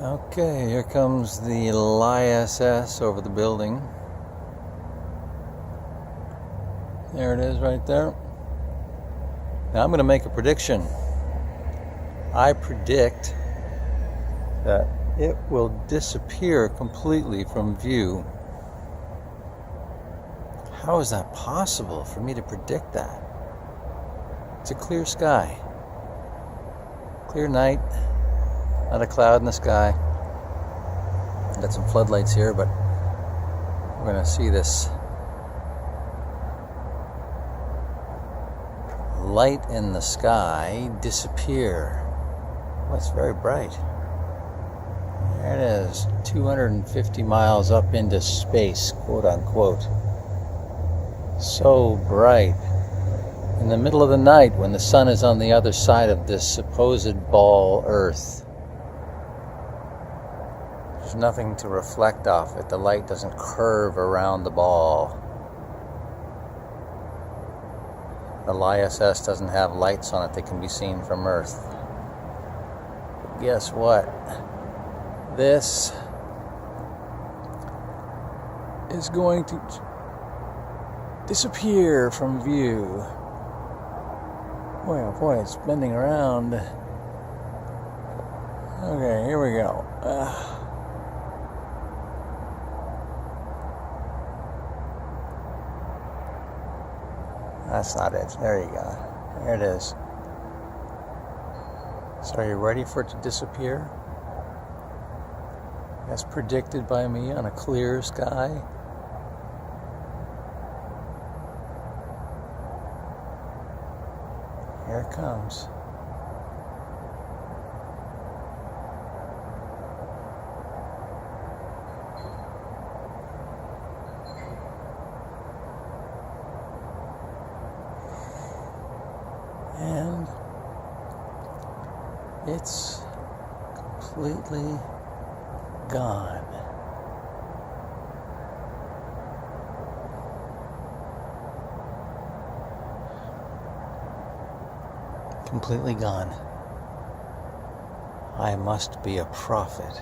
Okay, here comes the ISS over the building. There it is right there. Now I'm going to make a prediction. I predict that it will disappear completely from view. How is that possible for me to predict that? It's a clear sky. Clear night. Not a cloud in the sky. Got some floodlights here, but we're going to see this light in the sky disappear. Oh, it's very bright. There it is, 250 miles up into space, quote unquote. So bright. In the middle of the night, when the sun is on the other side of this supposed ball Earth. There's nothing to reflect off it. The light doesn't curve around the ball. The ISS doesn't have lights on it that can be seen from Earth. But guess what? This is going to disappear from view. Boy, oh boy, it's bending around. Okay, here we go. That's not it. There you go. There it is. So are you ready for it to disappear? As predicted by me on a clear sky. Here it comes. And it's completely gone. Completely gone. I must be a prophet.